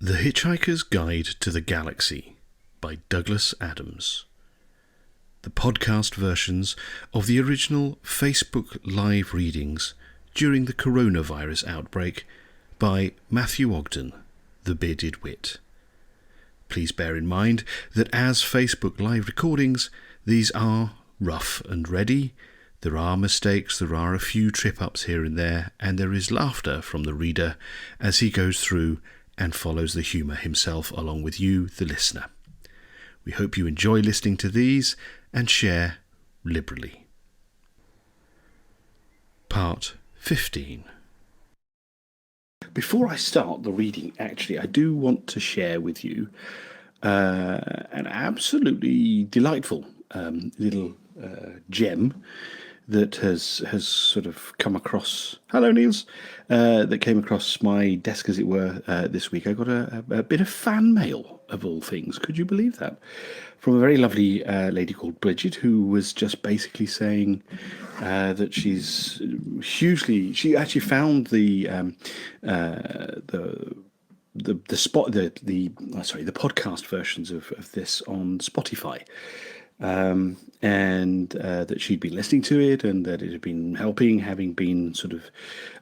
The Hitchhiker's Guide to the Galaxy by Douglas Adams. The podcast versions of the original Facebook Live readings during the coronavirus outbreak by Matthew Ogden, the Bearded Wit. Please bear in mind that as Facebook Live recordings, these are rough and ready. There are mistakes, there are a few trip-ups here and there is laughter from the reader as he goes through and follows the humour himself along with you, the listener. We hope you enjoy listening to these and share liberally. Part 15. Before I start the reading, actually, I do want to share with you an absolutely delightful little gem that has sort of come across. Hello, Niels. That came across my desk, as it were, this week. I got a bit of fan mail, of all things. Could you believe that? From a very lovely lady called Bridget, who was just basically saying that she's hugely. She actually found the podcast versions of this on Spotify. And that she'd been listening to it and that it had been helping, having been sort of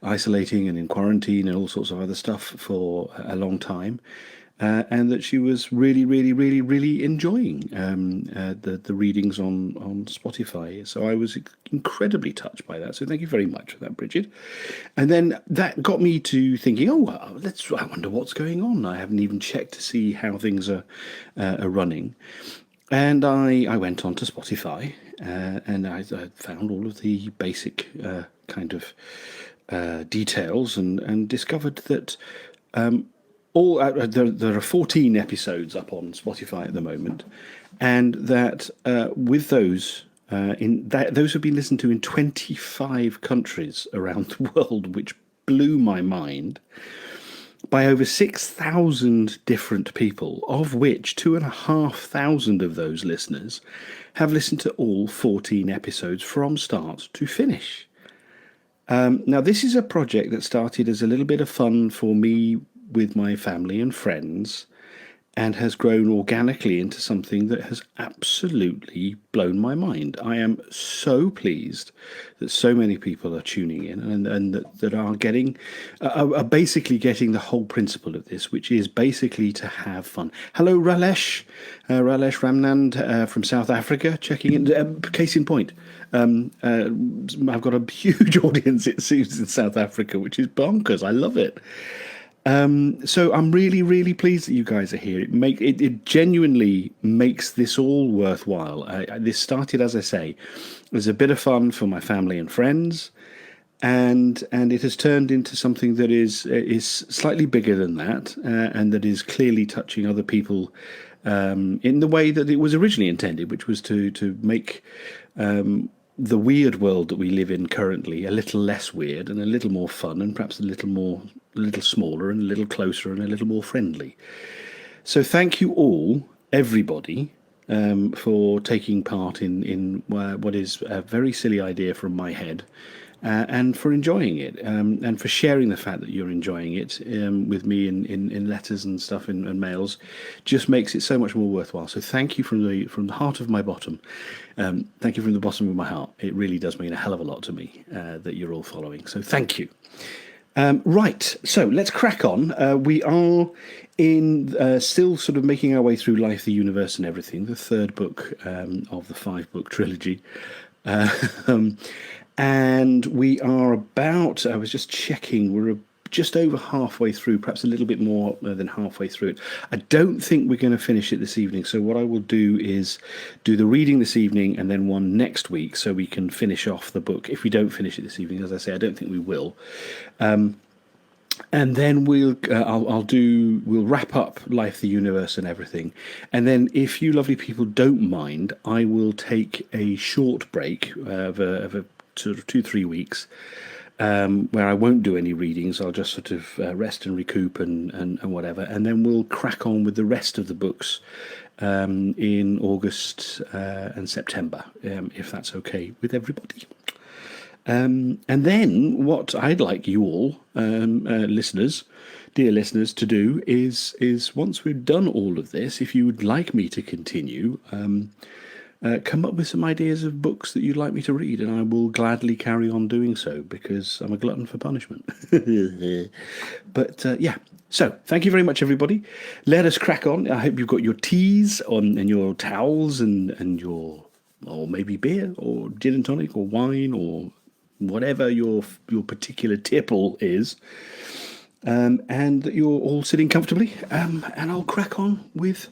isolating and in quarantine and all sorts of other stuff for a long time, and that she was really, really, really, really enjoying the readings on Spotify. So I was incredibly touched by that. So thank you very much for that, Bridget. And then that got me to thinking, oh, well, I wonder what's going on. I haven't even checked to see how things are running. And I went on to Spotify and I found all of the basic kind of details and discovered that there are 14 episodes up on Spotify at the moment, and that with those those have been listened to in 25 countries around the world, which blew my mind, by over 6,000 different people, of which 2,500 of those listeners have listened to all 14 episodes from start to finish. Now, this is a project that started as a little bit of fun for me with my family and friends, and has grown organically into something that has absolutely blown my mind. I am so pleased that so many people are tuning in and that are getting, are basically getting the whole principle of this, which is basically to have fun. Hello, Ralesh Ramnand from South Africa, checking in. Case in point, I've got a huge audience, it seems, in South Africa, which is bonkers. I love it. So I'm really, really pleased that you guys are here. It genuinely makes this all worthwhile. This started, as I say, as a bit of fun for my family and friends, and it has turned into something that is slightly bigger than that, and that is clearly touching other people in the way that it was originally intended, which was to make the weird world that we live in currently a little less weird and a little more fun, and perhaps a little smaller and a little closer and a little more friendly. So thank you all, everybody, for taking part in what is a very silly idea from my head, and for enjoying it, and for sharing the fact that you're enjoying it with me in letters and stuff and mails. Just makes it so much more worthwhile. So thank you from the heart of my bottom. Thank you from the bottom of my heart. It really does mean a hell of a lot to me that you're all following. So thank you. Right, so let's crack on. We are in still sort of making our way through Life, the Universe and Everything, the third book of the 5-book trilogy. And we are about, I was just checking, we're just over halfway through, perhaps a little bit more than halfway through it. I don't think we're going to finish it this evening, so what I will do is do the reading this evening and then one next week, so we can finish off the book. If we don't finish it this evening, as I say, I don't think we will. And then we'll wrap up Life, the Universe and Everything. And then if you lovely people don't mind, I will take a short break of a sort of 2-3 weeks, where I won't do any readings. I'll just sort of rest and recoup and whatever, and then we'll crack on with the rest of the books in August and September, if that's okay with everybody. And then what I'd like you all, listeners, dear listeners, to do is once we've done all of this, if you would like me to continue, come up with some ideas of books that you'd like me to read, and I will gladly carry on doing so because I'm a glutton for punishment. But yeah, so thank you very much, everybody. Let us crack on. I hope you've got your teas on and your towels and your, or maybe beer or gin and tonic or wine or whatever your particular tipple is, and that you're all sitting comfortably. And I'll crack on with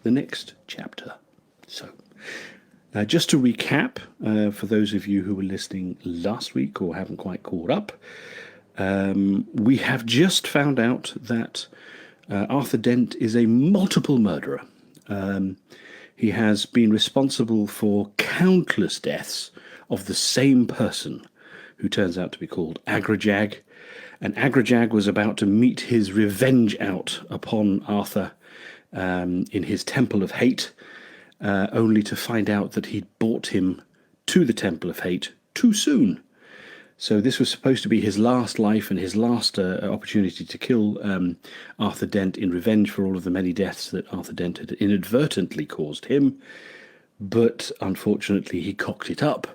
the next chapter. So. Just to recap, for those of you who were listening last week or haven't quite caught up, we have just found out that Arthur Dent is a multiple murderer. He has been responsible for countless deaths of the same person, who turns out to be called Agrajag. And Agrajag was about to mete his revenge out upon Arthur in his Temple of Hate, only to find out that he'd brought him to the Temple of Hate too soon. So this was supposed to be his last life and his last opportunity to kill Arthur Dent in revenge for all of the many deaths that Arthur Dent had inadvertently caused him. But unfortunately, he cocked it up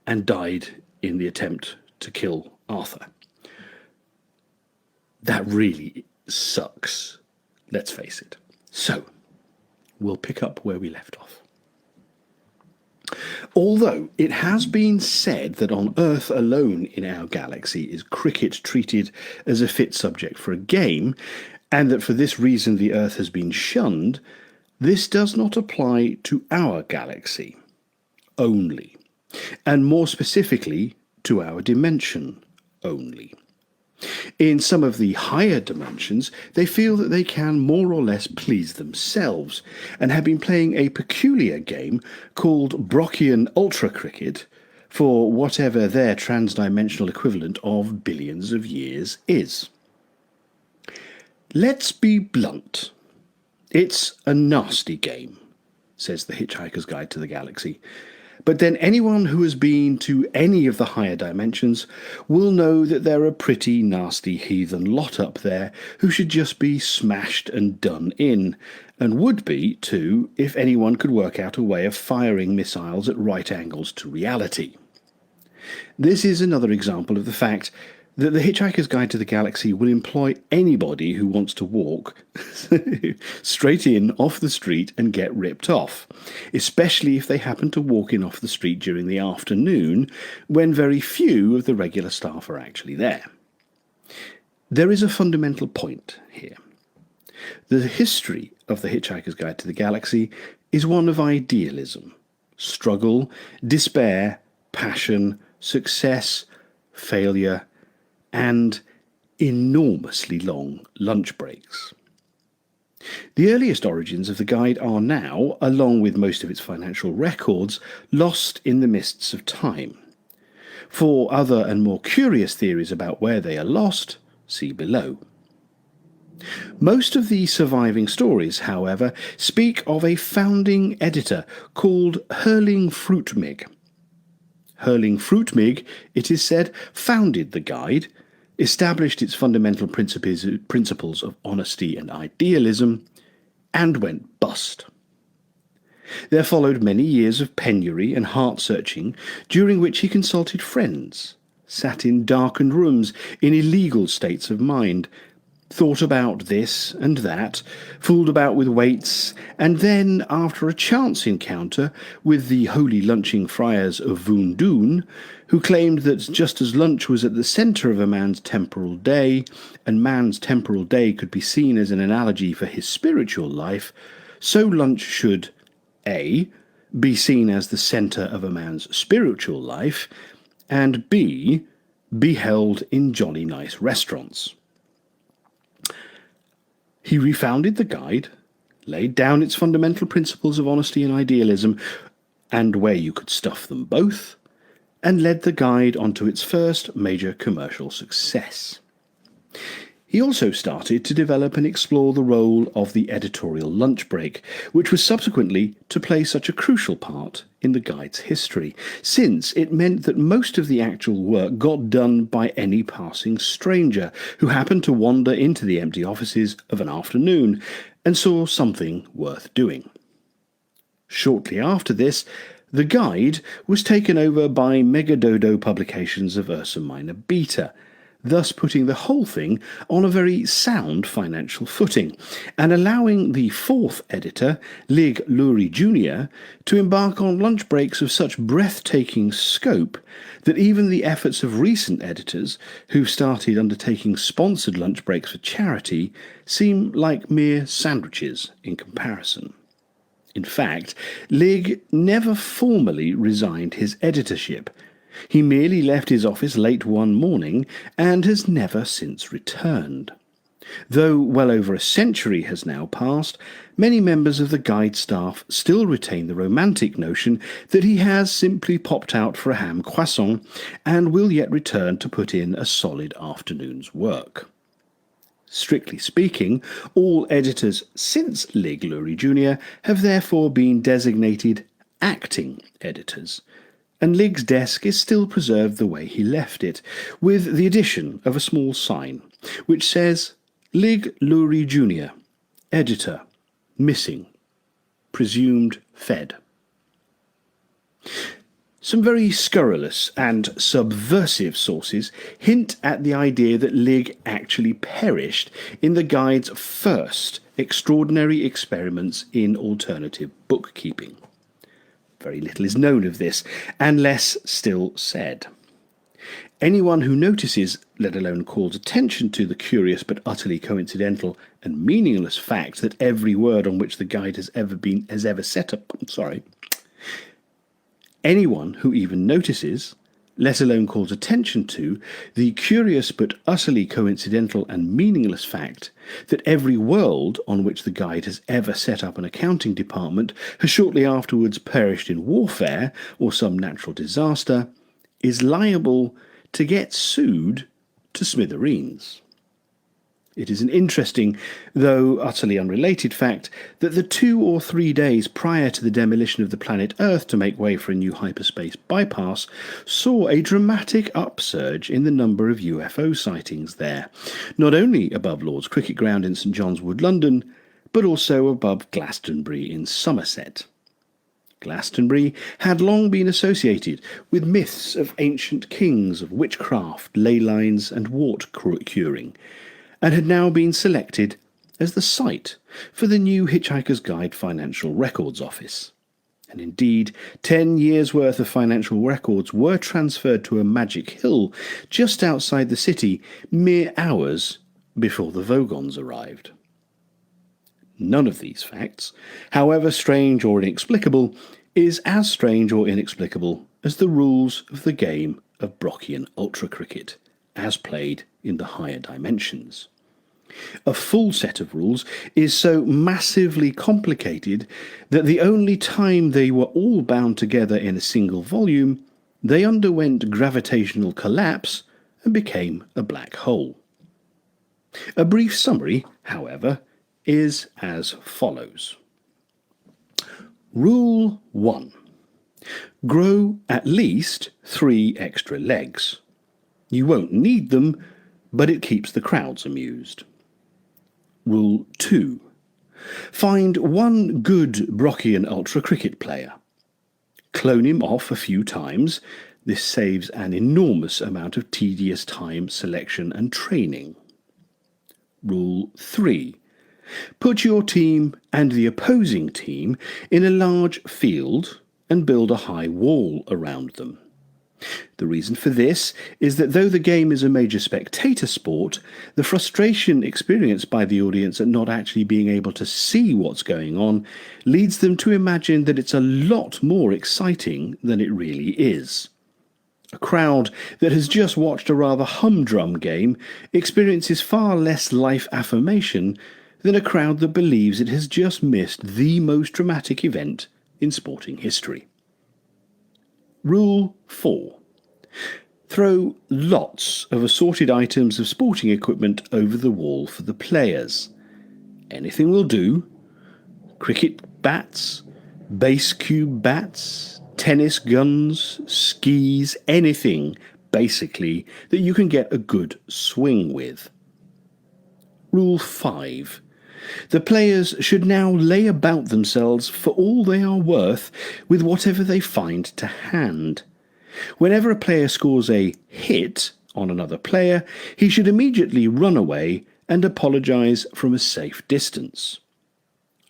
and died in the attempt to kill Arthur. That really sucks, let's face it. So, we'll pick up where we left off. Although it has been said that on Earth alone in our galaxy is cricket treated as a fit subject for a game, and that for this reason the Earth has been shunned, this does not apply to our galaxy only, and more specifically to our dimension only. In some of the higher dimensions, they feel that they can more or less please themselves, and have been playing a peculiar game called Brockian Ultra Cricket for whatever their transdimensional equivalent of billions of years is. Let's be blunt. It's a nasty game, says the Hitchhiker's Guide to the Galaxy. But then anyone who has been to any of the higher dimensions will know that they're a pretty nasty heathen lot up there who should just be smashed and done in, and would be, too, if anyone could work out a way of firing missiles at right angles to reality. This is another example of the fact that the Hitchhiker's Guide to the Galaxy will employ anybody who wants to walk straight in off the street and get ripped off, especially if they happen to walk in off the street during the afternoon when very few of the regular staff are actually there. There is a fundamental point here. The history of the Hitchhiker's Guide to the Galaxy is one of idealism, struggle, despair, passion, success, failure, and enormously long lunch breaks. The earliest origins of the guide are now, along with most of its financial records, lost in the mists of time. For other and more curious theories about where they are lost, see below. Most of the surviving stories, however, speak of a founding editor called Hurling Fruitmig. Hurling Fruitmig, it is said, founded the guide, established its fundamental principles of honesty and idealism, and went bust. There followed many years of penury and heart-searching, during which he consulted friends, sat in darkened rooms in illegal states of mind, thought about this and that, fooled about with weights, and then, after a chance encounter with the holy lunching friars of Voondoon, who claimed that just as lunch was at the centre of a man's temporal day, and man's temporal day could be seen as an analogy for his spiritual life, so lunch should A. be seen as the centre of a man's spiritual life, and B. be held in jolly nice restaurants. He refounded the guide, laid down its fundamental principles of honesty and idealism, and where you could stuff them both, and led the guide onto its first major commercial success. He also started to develop and explore the role of the editorial lunch break, which was subsequently to play such a crucial part in the guide's history, since it meant that most of the actual work got done by any passing stranger who happened to wander into the empty offices of an afternoon and saw something worth doing. Shortly after this, the guide was taken over by Megadodo Publications of Ursa Minor Beta, thus putting the whole thing on a very sound financial footing, and allowing the fourth editor, Lig Lurie Jr., to embark on lunch breaks of such breathtaking scope that even the efforts of recent editors, who've started undertaking sponsored lunch breaks for charity, seem like mere sandwiches in comparison. In fact, Lig never formally resigned his editorship. He merely left his office late one morning and has never since returned. Though well over a century has now passed, many members of the guide staff still retain the romantic notion that he has simply popped out for a ham croissant and will yet return to put in a solid afternoon's work. Strictly speaking, all editors since Lig Lurie Jr. have therefore been designated acting editors, and Lig's desk is still preserved the way he left it, with the addition of a small sign, which says, Lig Lurie Jr., editor, missing, presumed fed. Some very scurrilous and subversive sources hint at the idea that Lig actually perished in the guide's first extraordinary experiments in alternative bookkeeping. Very little is known of this, and less still said. Anyone who notices, let alone calls attention to, the curious but utterly coincidental and meaningless fact that every word on which the guide has ever set up, anyone who even notices, let alone calls attention to, the curious but utterly coincidental and meaningless fact that every world on which the guide has ever set up an accounting department has shortly afterwards perished in warfare or some natural disaster, is liable to get sued to smithereens. It is an interesting, though utterly unrelated fact, that the 2 or 3 days prior to the demolition of the planet Earth to make way for a new hyperspace bypass saw a dramatic upsurge in the number of UFO sightings there, not only above Lord's Cricket Ground in St John's Wood, London, but also above Glastonbury in Somerset. Glastonbury had long been associated with myths of ancient kings, of witchcraft, ley lines and wart curing, and had now been selected as the site for the new Hitchhiker's Guide Financial Records Office. And indeed, 10 years' worth of financial records were transferred to a magic hill just outside the city mere hours before the Vogons arrived. None of these facts, however strange or inexplicable, is as strange or inexplicable as the rules of the game of Brockian ultra cricket, as played in the higher dimensions. A full set of rules is so massively complicated that the only time they were all bound together in a single volume, they underwent gravitational collapse and became a black hole. A brief summary, however, is as follows. Rule 1. Grow at least 3 extra legs. You won't need them, but it keeps the crowds amused. Rule 2. Find one good Brockian ultra cricket player. Clone him off a few times. This saves an enormous amount of tedious time, selection and training. Rule 3. Put your team and the opposing team in a large field and build a high wall around them. The reason for this is that though the game is a major spectator sport, the frustration experienced by the audience at not actually being able to see what's going on leads them to imagine that it's a lot more exciting than it really is. A crowd that has just watched a rather humdrum game experiences far less life affirmation than a crowd that believes it has just missed the most dramatic event in sporting history. Rule 4. Throw lots of assorted items of sporting equipment over the wall for the players. Anything will do. Cricket bats, base cube bats, tennis guns, skis, anything, basically, that you can get a good swing with. Rule 5. The players should now lay about themselves for all they are worth with whatever they find to hand. Whenever a player scores a hit on another player, he should immediately run away and apologise from a safe distance.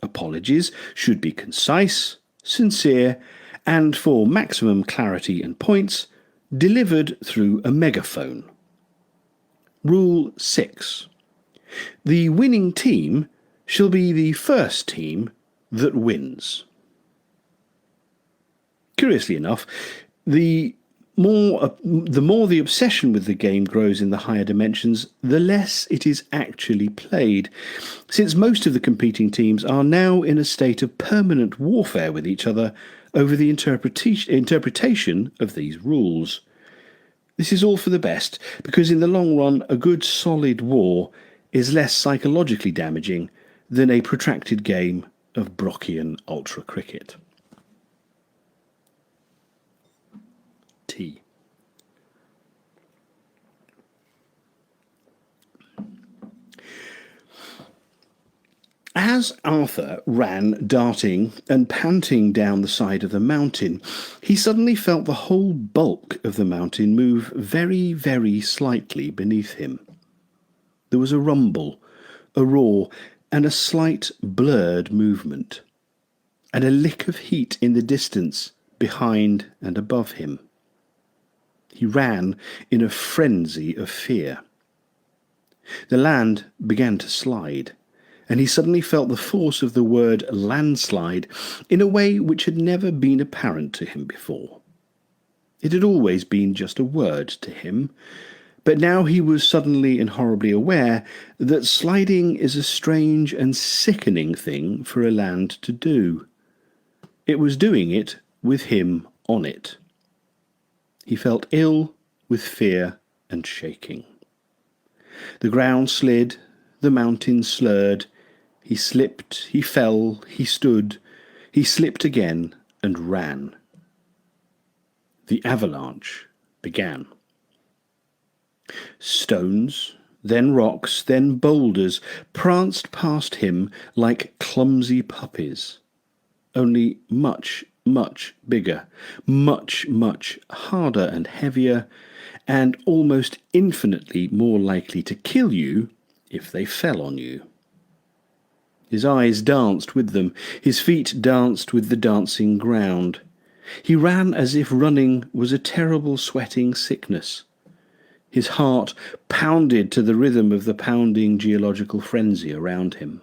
Apologies should be concise, sincere, and for maximum clarity and points, delivered through a megaphone. Rule 6. The winning team shall be the first team that wins. Curiously enough, the more the obsession with the game grows in the higher dimensions, the less it is actually played, since most of the competing teams are now in a state of permanent warfare with each other over the interpretation of these rules. This is all for the best, because in the long run, a good solid war is less psychologically damaging than a protracted game of Brockian ultra cricket. Tea. As Arthur ran, darting and panting down the side of the mountain, he suddenly felt the whole bulk of the mountain move very, very slightly beneath him. There was a rumble, a roar, and a slight blurred movement, and a lick of heat in the distance behind and above him. He ran in a frenzy of fear. The land began to slide, and he suddenly felt the force of the word landslide in a way which had never been apparent to him before. It had always been just a word to him, but now he was suddenly and horribly aware that sliding is a strange and sickening thing for a land to do. It was doing it with him on it. He felt ill with fear and shaking. The ground slid, the mountain slurred. He slipped, he fell, he stood, he slipped again and ran. The avalanche began. Stones, then rocks, then boulders pranced past him like clumsy puppies, only much, much bigger, much, much harder and heavier, and almost infinitely more likely to kill you if they fell on you. His eyes danced with them, his feet danced with the dancing ground. He ran as if running was a terrible sweating sickness. His heart pounded to the rhythm of the pounding geological frenzy around him.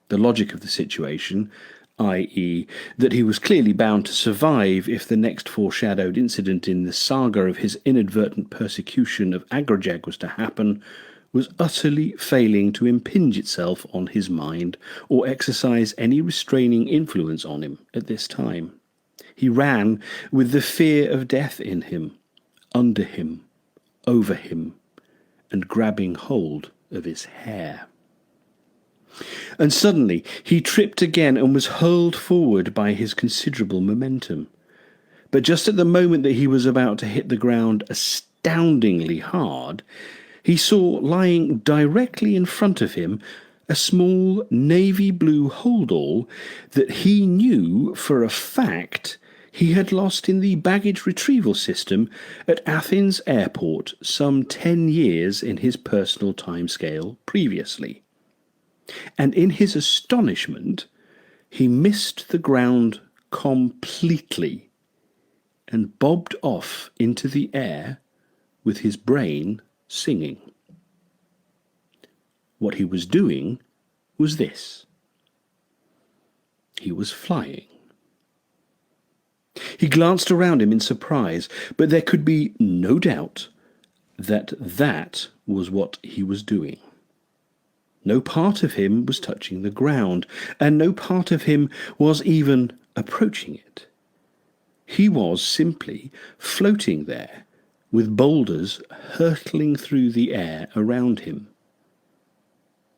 The logic of the situation, i.e., that he was clearly bound to survive if the next foreshadowed incident in the saga of his inadvertent persecution of Agrajag was to happen, was utterly failing to impinge itself on his mind or exercise any restraining influence on him at this time. He ran with the fear of death in him, under him, over him, and grabbing hold of his hair. And suddenly he tripped again and was hurled forward by his considerable momentum. But just at the moment that he was about to hit the ground astoundingly hard, he saw lying directly in front of him a small navy blue holdall that he knew for a fact he had lost in the baggage retrieval system at Athens airport some 10 years in his personal timescale previously. And in his astonishment, he missed the ground completely and bobbed off into the air with his brain singing. What he was doing was this. He was flying. He glanced around him in surprise, but there could be no doubt that that was what he was doing. No part of him was touching the ground, and no part of him was even approaching it. He was simply floating there with boulders hurtling through the air around him.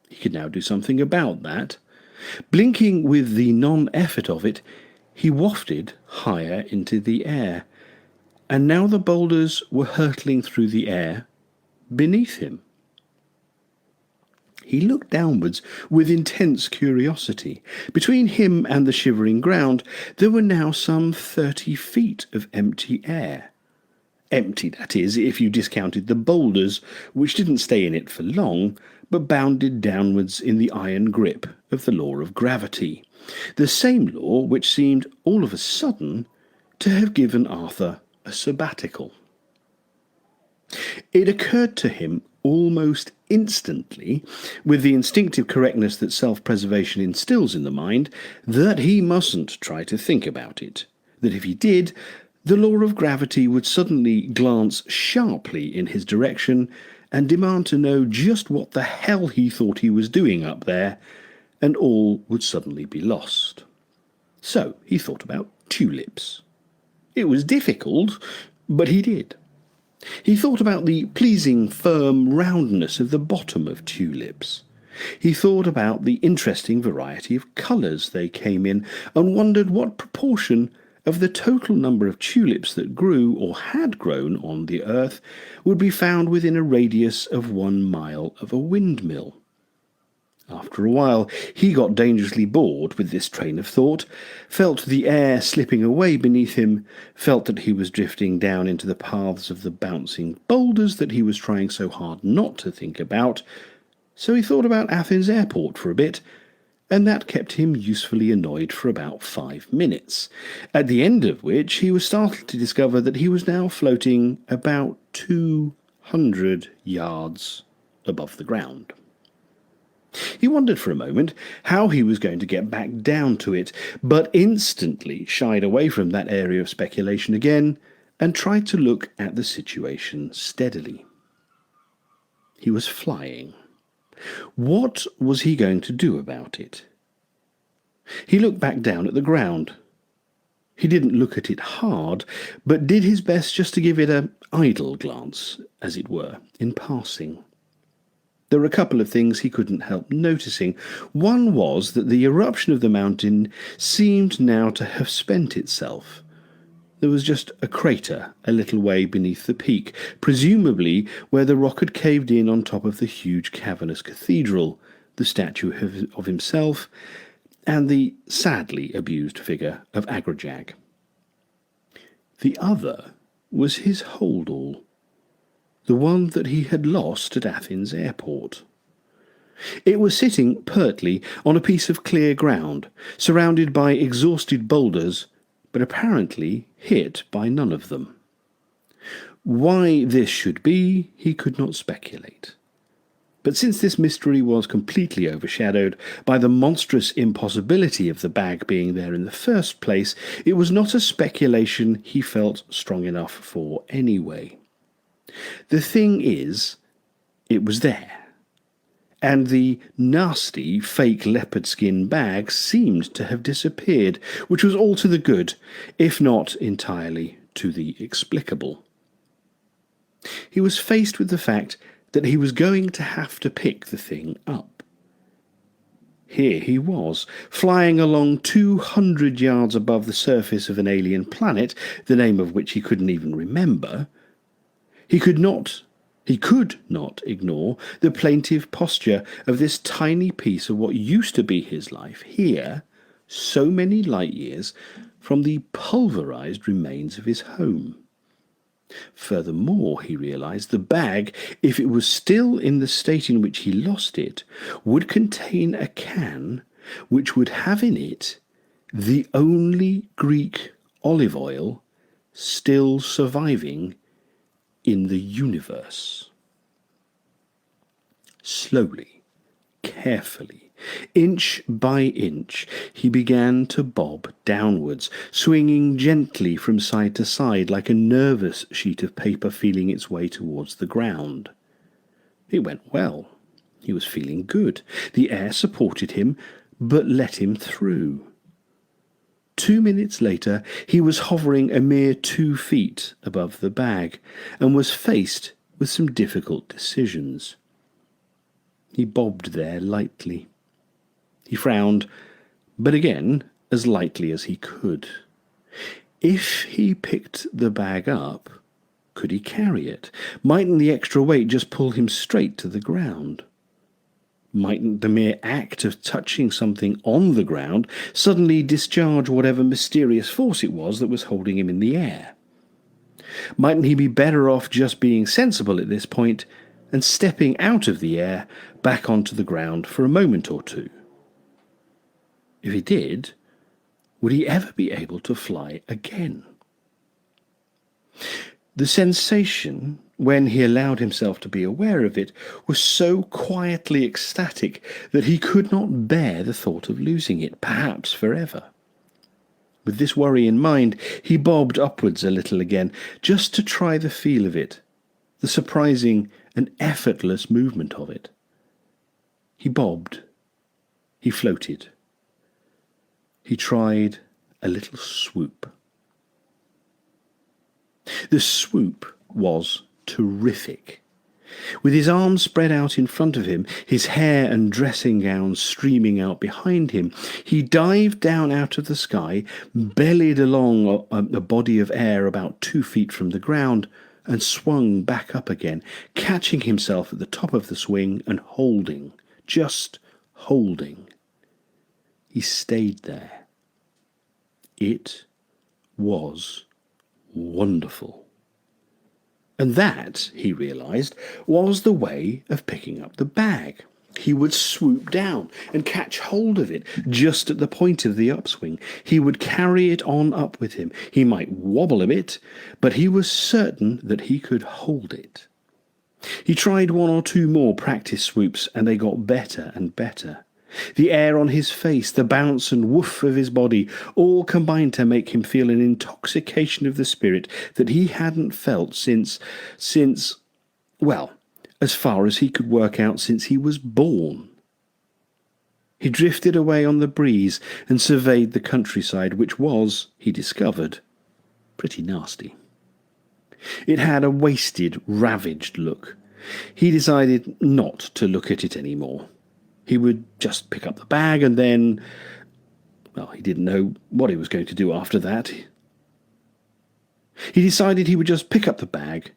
He could now do something about that. Blinking with the non-effort of it, he wafted higher into the air, and now the boulders were hurtling through the air beneath him. He looked downwards with intense curiosity. Between him and the shivering ground there were now some 30 feet of empty air. Empty, that is, if you discounted the boulders, which didn't stay in it for long, but bounded downwards in the iron grip of the law of gravity. The same law which seemed all of a sudden to have given Arthur a sabbatical. It occurred to him almost instantly, with the instinctive correctness that self-preservation instills in the mind, that he mustn't try to think about it. That if he did, the law of gravity would suddenly glance sharply in his direction and demand to know just what the hell he thought he was doing up there, and all would suddenly be lost. So he thought about tulips. It was difficult, but he did. He thought about the pleasing, firm roundness of the bottom of tulips. He thought about the interesting variety of colours they came in, and wondered what proportion of the total number of tulips that grew or had grown on the earth would be found within a radius of 1 mile of a windmill. After a while he got dangerously bored with this train of thought, felt the air slipping away beneath him, felt that he was drifting down into the paths of the bouncing boulders that he was trying so hard not to think about, so he thought about Athens airport for a bit, and that kept him usefully annoyed for about 5 minutes, at the end of which he was startled to discover that he was now floating about 200 yards above the ground. He wondered for a moment how he was going to get back down to it, but instantly shied away from that area of speculation again and tried to look at the situation steadily. He was flying. What was he going to do about it? He looked back down at the ground. He didn't look at it hard, but did his best just to give it an idle glance, as it were, in passing. There were a couple of things he couldn't help noticing. One was that the eruption of the mountain seemed now to have spent itself. There was just a crater a little way beneath the peak, presumably where the rock had caved in on top of the huge cavernous cathedral, the statue of himself, and the sadly abused figure of Agrajag. The other was his holdall, the one that he had lost at Athens airport. It was sitting pertly on a piece of clear ground, surrounded by exhausted boulders, but apparently hit by none of them. Why this should be, he could not speculate. But since this mystery was completely overshadowed by the monstrous impossibility of the bag being there in the first place, it was not a speculation he felt strong enough for anyway. The thing is, it was there, and the nasty fake leopard skin bag seemed to have disappeared, which was all to the good, if not entirely to the explicable. He was faced with the fact that he was going to have to pick the thing up. Here he was, flying along 200 yards above the surface of an alien planet, the name of which he couldn't even remember. He could not ignore the plaintive posture of this tiny piece of what used to be his life here, so many light years from the pulverized remains of his home. Furthermore, he realized, the bag, if it was still in the state in which he lost it, would contain a can which would have in it the only Greek olive oil still surviving in the universe. Slowly, carefully, inch by inch, he began to bob downwards, swinging gently from side to side like a nervous sheet of paper feeling its way towards the ground. It went well. He was feeling good. The air supported him, but let him through. 2 minutes later, he was hovering a mere 2 feet above the bag and was faced with some difficult decisions. He bobbed there lightly. He frowned, but again as lightly as he could. If he picked the bag up, could he carry it? Mightn't the extra weight just pull him straight to the ground? Mightn't the mere act of touching something on the ground suddenly discharge whatever mysterious force it was that was holding him in the air? Mightn't he be better off just being sensible at this point and stepping out of the air back onto the ground for a moment or two? If he did, would he ever be able to fly again? The sensation, when he allowed himself to be aware of it, was so quietly ecstatic that he could not bear the thought of losing it, perhaps forever. With this worry in mind, he bobbed upwards a little again, just to try the feel of it, the surprising and effortless movement of it. He bobbed. He floated. He tried a little swoop. The swoop was terrific. With his arms spread out in front of him, his hair and dressing gown streaming out behind him, he dived down out of the sky, bellied along a body of air about 2 feet from the ground, and swung back up again, catching himself at the top of the swing and holding, just holding. He stayed there. It was wonderful. And that, he realised, was the way of picking up the bag. He would swoop down and catch hold of it just at the point of the upswing. He would carry it on up with him. He might wobble a bit, but he was certain that he could hold it. He tried 1 or 2 more practice swoops, and they got better and better. The air on his face, the bounce and woof of his body, all combined to make him feel an intoxication of the spirit that he hadn't felt since, well, as far as he could work out, since he was born. He drifted away on the breeze and surveyed the countryside, which was, he discovered, pretty nasty. It had a wasted, ravaged look. He decided not to look at it any more. He would just pick up the bag and then, well, he didn't know what he was going to do after that. He decided he would just pick up the bag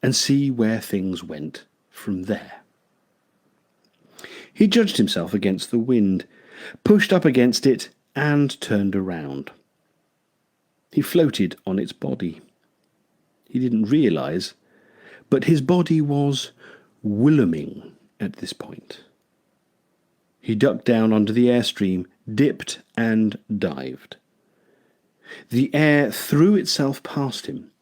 and see where things went from there. He judged himself against the wind, pushed up against it, and turned around. He floated on its body. He didn't realise, but his body was willowing at this point. He ducked down under the airstream, dipped and dived. The air threw itself past him.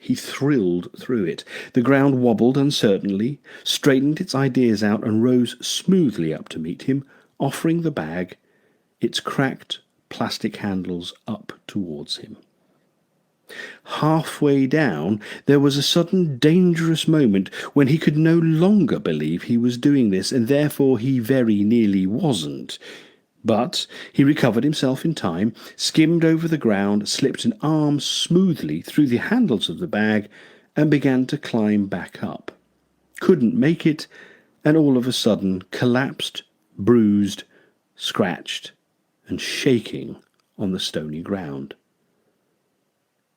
He thrilled through it. The ground wobbled uncertainly, straightened its ideas out, and rose smoothly up to meet him, offering the bag, its cracked plastic handles up towards him. Halfway down, there was a sudden dangerous moment when he could no longer believe he was doing this, and therefore he very nearly wasn't. But he recovered himself in time, skimmed over the ground, slipped an arm smoothly through the handles of the bag, and began to climb back up. Couldn't make it, and all of a sudden collapsed, bruised, scratched, and shaking on the stony ground.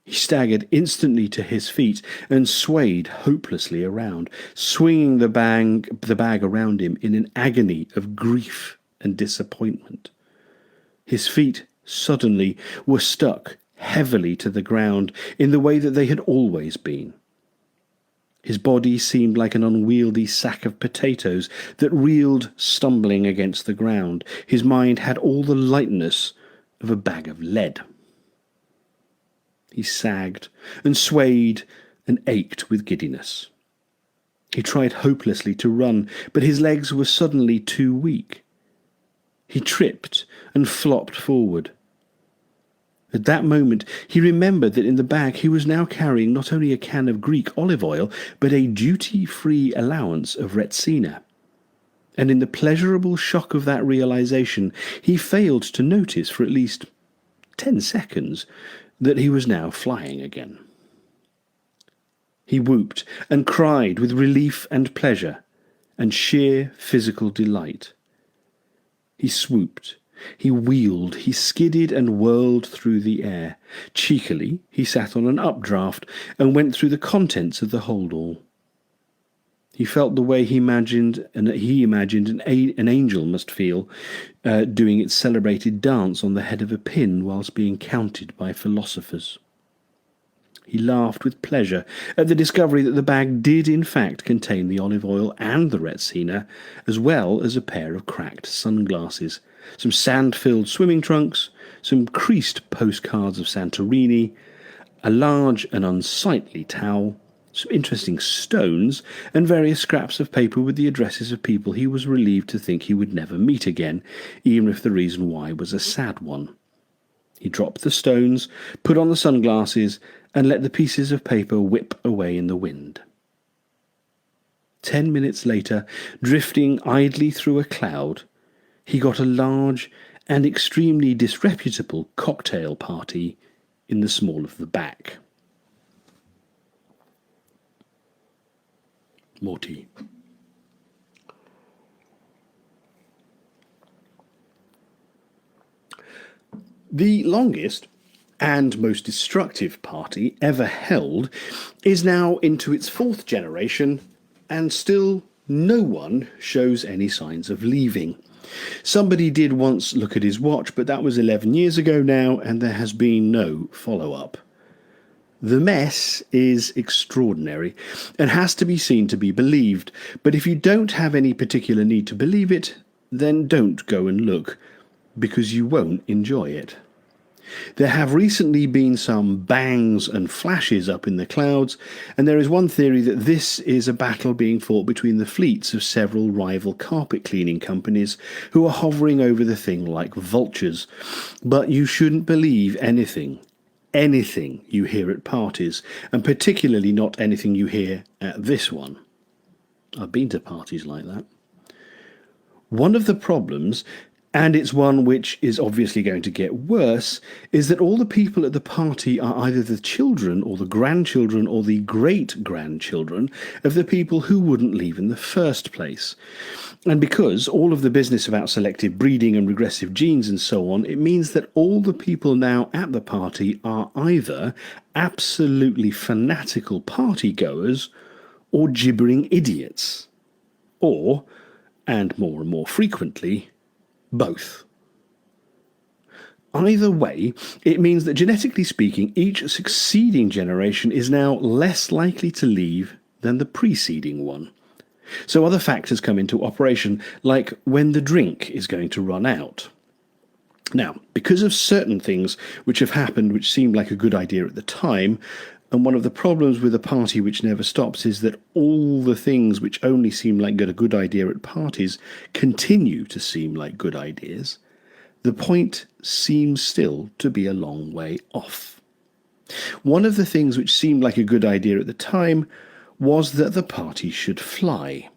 He staggered instantly to his feet and swayed hopelessly around, swinging the bag around him in an agony of grief and disappointment. His feet suddenly were stuck heavily to the ground in the way that they had always been. His body seemed like an unwieldy sack of potatoes that reeled stumbling against the ground. His mind had all the lightness of a bag of lead. He sagged and swayed and ached with giddiness. He tried hopelessly to run, but his legs were suddenly too weak. He tripped and flopped forward. At that moment, he remembered that in the bag he was now carrying not only a can of Greek olive oil, but a duty-free allowance of Retsina. And in the pleasurable shock of that realization, he failed to notice for at least 10 seconds that he was now flying again. He whooped and cried with relief and pleasure and sheer physical delight. He swooped, he wheeled, he skidded and whirled through the air. Cheekily, he sat on an updraft and went through the contents of the hold-all. He felt the way he imagined an angel must feel doing its celebrated dance on the head of a pin whilst being counted by philosophers. He laughed with pleasure at the discovery that the bag did in fact contain the olive oil and the Retsina, as well as a pair of cracked sunglasses, some sand-filled swimming trunks, some creased postcards of Santorini, a large and unsightly towel, some interesting stones, and various scraps of paper with the addresses of people he was relieved to think he would never meet again, even if the reason why was a sad one. He dropped the stones, put on the sunglasses, and let the pieces of paper whip away in the wind. 10 minutes later, drifting idly through a cloud, he got a large and extremely disreputable cocktail party in the small of the back. More tea. The longest and most destructive party ever held is now into its 4th generation, and still no one shows any signs of leaving. Somebody did once look at his watch, but that was 11 years ago now, and there has been no follow-up. The mess is extraordinary and has to be seen to be believed, but if you don't have any particular need to believe it, then don't go and look, because you won't enjoy it. There have recently been some bangs and flashes up in the clouds, and there is one theory that this is a battle being fought between the fleets of several rival carpet cleaning companies who are hovering over the thing like vultures. But you shouldn't believe anything you hear at parties, and particularly not anything you hear at this one. I've been to parties like that. One of the problems, and it's one which is obviously going to get worse, is that all the people at the party are either the children or the grandchildren or the great-grandchildren of the people who wouldn't leave in the first place. And because all of the business about selective breeding and regressive genes and so on, it means that all the people now at the party are either absolutely fanatical partygoers or gibbering idiots. Or, and more frequently, both. Either way, it means that genetically speaking, each succeeding generation is now less likely to leave than the preceding one. So other factors come into operation, like when the drink is going to run out. Now, because of certain things which have happened which seemed like a good idea at the time, and one of the problems with a party which never stops is that all the things which only seem like a good idea at parties continue to seem like good ideas, the point seems still to be a long way off. One of the things which seemed like a good idea at the time was that the party should fly.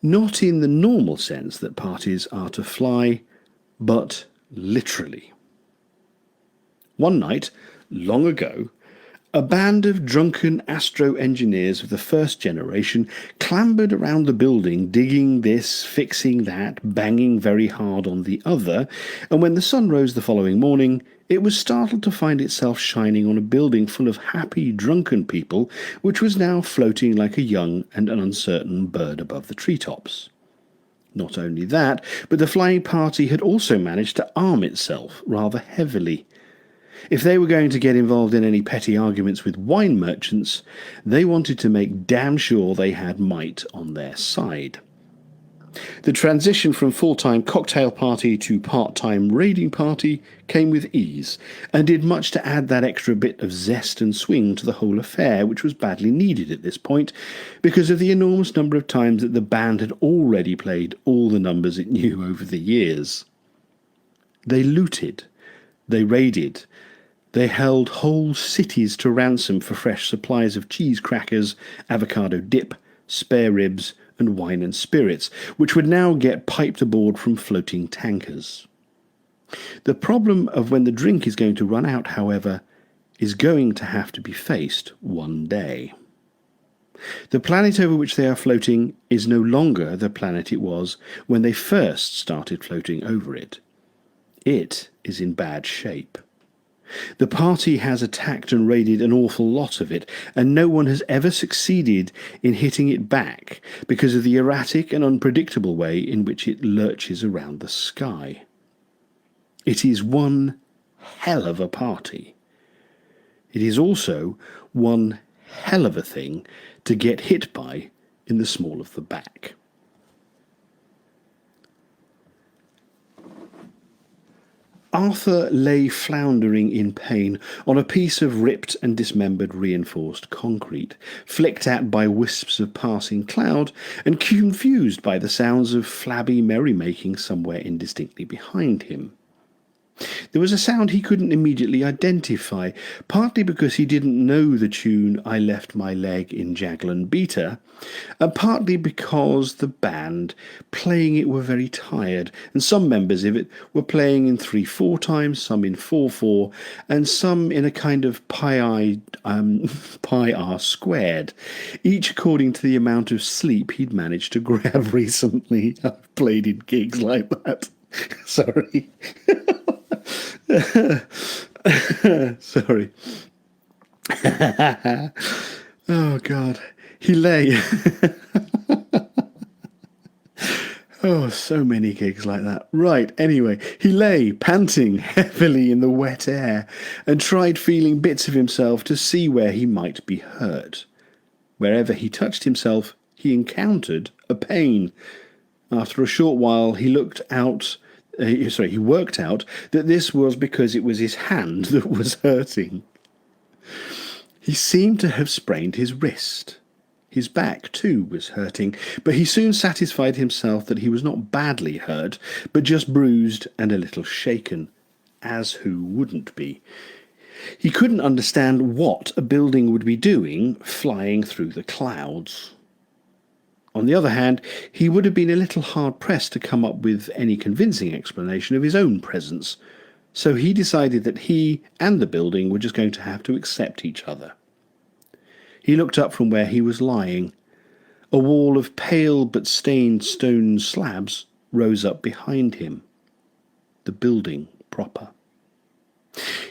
Not in the normal sense that parties are to fly, but literally. One night, long ago, a band of drunken astro-engineers of the first generation clambered around the building, digging this, fixing that, banging very hard on the other, and when the sun rose the following morning, it was startled to find itself shining on a building full of happy, drunken people, which was now floating like a young and an uncertain bird above the treetops. Not only that, but the flying party had also managed to arm itself rather heavily. If they were going to get involved in any petty arguments with wine merchants, they wanted to make damn sure they had might on their side. The transition from full-time cocktail party to part-time raiding party came with ease, and did much to add that extra bit of zest and swing to the whole affair, which was badly needed at this point, because of the enormous number of times that the band had already played all the numbers it knew over the years. They looted, they raided, they held whole cities to ransom for fresh supplies of cheese crackers, avocado dip, spare ribs, and wine and spirits, which would now get piped aboard from floating tankers. The problem of when the drink is going to run out, however, is going to have to be faced one day. The planet over which they are floating is no longer the planet it was when they first started floating over it. It is in bad shape. The party has attacked and raided an awful lot of it, and no one has ever succeeded in hitting it back because of the erratic and unpredictable way in which it lurches around the sky. It is one hell of a party. It is also one hell of a thing to get hit by in the small of the back. Arthur lay floundering in pain on a piece of ripped and dismembered reinforced concrete, flicked at by wisps of passing cloud, and confused by the sounds of flabby merrymaking somewhere indistinctly behind him. There was a sound he couldn't immediately identify, partly because he didn't know the tune I Left My Leg in Jaglan Beta, and partly because the band playing it were very tired, and some members of it were playing in 3/4 time, some in 4/4, and some in a kind of pi r squared, each according to the amount of sleep he'd managed to grab recently. I've played in gigs like that. Sorry. Sorry. Oh, God. He lay. Oh, so many gigs like that. Right, anyway, he lay, panting heavily in the wet air, and tried feeling bits of himself to see where he might be hurt. Wherever he touched himself, he encountered a pain. After a short while, he worked out that this was because it was his hand that was hurting. He seemed to have sprained his wrist. His back, too, was hurting, but he soon satisfied himself that he was not badly hurt, but just bruised and a little shaken, as who wouldn't be. He couldn't understand what a building would be doing flying through the clouds. On the other hand, he would have been a little hard-pressed to come up with any convincing explanation of his own presence, so he decided that he and the building were just going to have to accept each other. He looked up from where he was lying. A wall of pale but stained stone slabs rose up behind him. The building proper.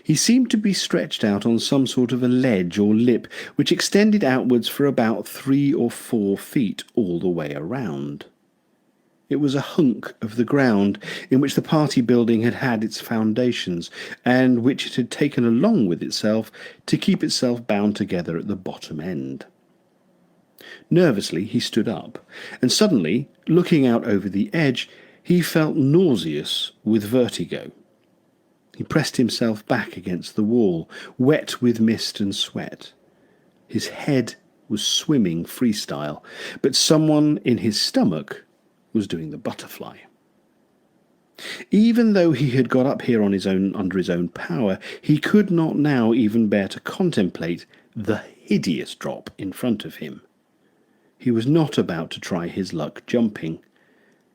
He seemed to be stretched out on some sort of a ledge or lip which extended outwards for about 3 or 4 feet all the way around. It was a hunk of the ground in which the party building had had its foundations, and which it had taken along with itself to keep itself bound together at the bottom end. Nervously he stood up, and suddenly, looking out over the edge, he felt nauseous with vertigo. He pressed himself back against the wall, wet with mist and sweat. His head was swimming freestyle, but someone in his stomach was doing the butterfly. Even though he had got up here on his own, under his own power, he could not now even bear to contemplate the hideous drop in front of him. He was not about to try his luck jumping.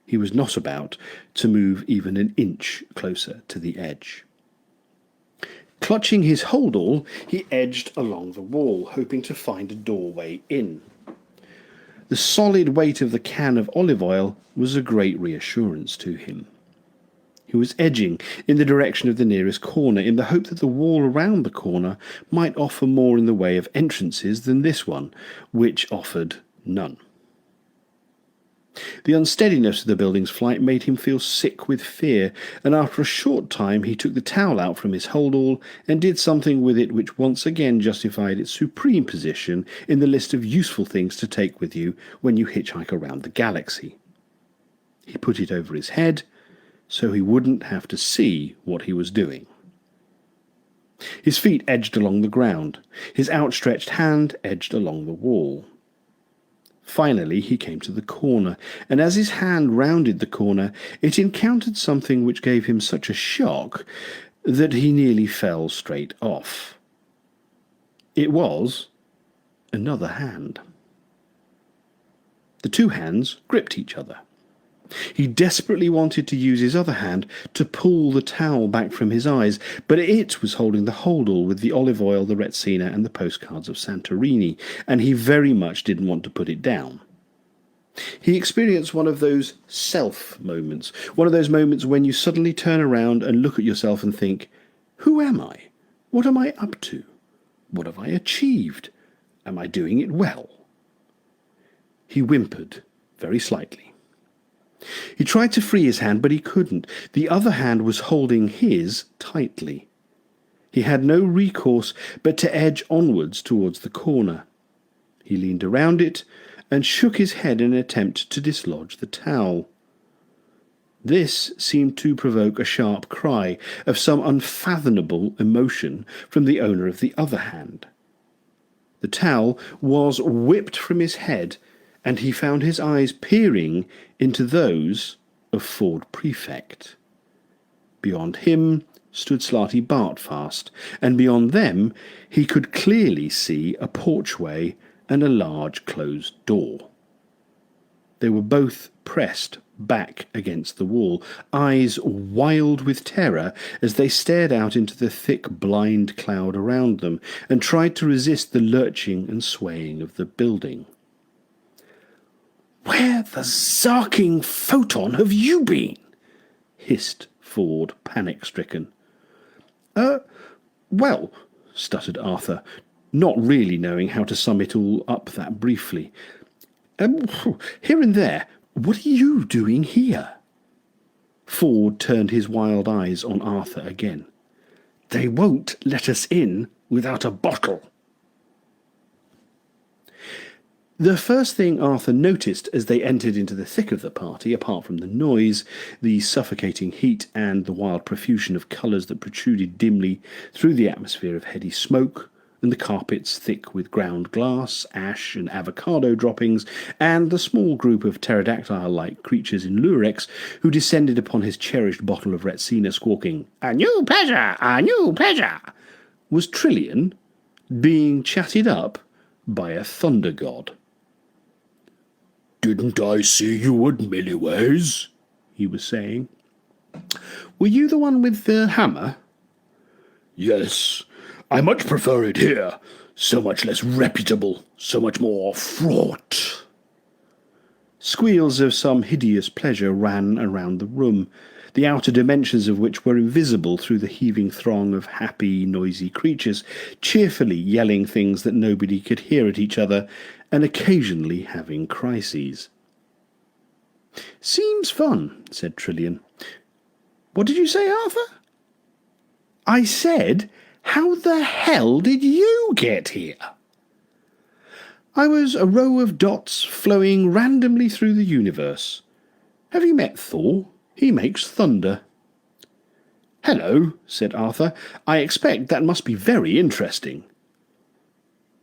He was not about to move even an inch closer to the edge. Clutching his holdall, he edged along the wall, hoping to find a doorway in. The solid weight of the can of olive oil was a great reassurance to him. He was edging in the direction of the nearest corner, in the hope that the wall around the corner might offer more in the way of entrances than this one, which offered none. The unsteadiness of the building's flight made him feel sick with fear, and after a short time he took the towel out from his holdall and did something with it which once again justified its supreme position in the list of useful things to take with you when you hitchhike around the galaxy. He put it over his head so he wouldn't have to see what he was doing. His feet edged along the ground. His outstretched hand edged along the wall. Finally he came to the corner, and as his hand rounded the corner, it encountered something which gave him such a shock that he nearly fell straight off. It was another hand. The two hands gripped each other. He desperately wanted to use his other hand to pull the towel back from his eyes, but it was holding the holdall with the olive oil, the Retsina, and the postcards of Santorini, and he very much didn't want to put it down. He experienced one of those self moments, one of those moments when you suddenly turn around and look at yourself and think, who am I? What am I up to? What have I achieved? Am I doing it well? He whimpered, very slightly. He tried to free his hand, but he couldn't. The other hand was holding his tightly. He had no recourse but to edge onwards towards the corner. He leaned around it and shook his head in an attempt to dislodge the towel. This seemed to provoke a sharp cry of some unfathomable emotion from the owner of the other hand. The towel was whipped from his head, and he found his eyes peering into those of Ford Prefect. Beyond him stood Slarty Bartfast, and beyond them he could clearly see a porchway and a large closed door. They were both pressed back against the wall, eyes wild with terror as they stared out into the thick blind cloud around them and tried to resist the lurching and swaying of the building. "Where the zarking photon have you been?" hissed Ford, panic-stricken. Well," stuttered Arthur, not really knowing how to sum it all up that briefly. Here and there. What are you doing here?" Ford turned his wild eyes on Arthur again. "They won't let us in without a bottle." The first thing Arthur noticed as they entered into the thick of the party, apart from the noise, the suffocating heat, and the wild profusion of colours that protruded dimly through the atmosphere of heady smoke, and the carpets thick with ground glass, ash, and avocado droppings, and the small group of pterodactyl-like creatures in lurex who descended upon his cherished bottle of Retsina, squawking, "A new pleasure! A new pleasure!" was Trillian being chatted up by a thunder god. "Didn't I see you at Milliways?" he was saying. "Were you the one with the hammer?" "Yes. I much prefer it here. So much less reputable, so much more fraught." Squeals of some hideous pleasure ran around the room, the outer dimensions of which were invisible through the heaving throng of happy, noisy creatures, cheerfully yelling things that nobody could hear at each other, and occasionally having crises. "Seems fun," said Trillian. "What did you say, Arthur?" "I said, how the hell did you get here?" "I was a row of dots flowing randomly through the universe. Have you met Thor? He makes thunder." "Hello," said Arthur. "I expect that must be very interesting."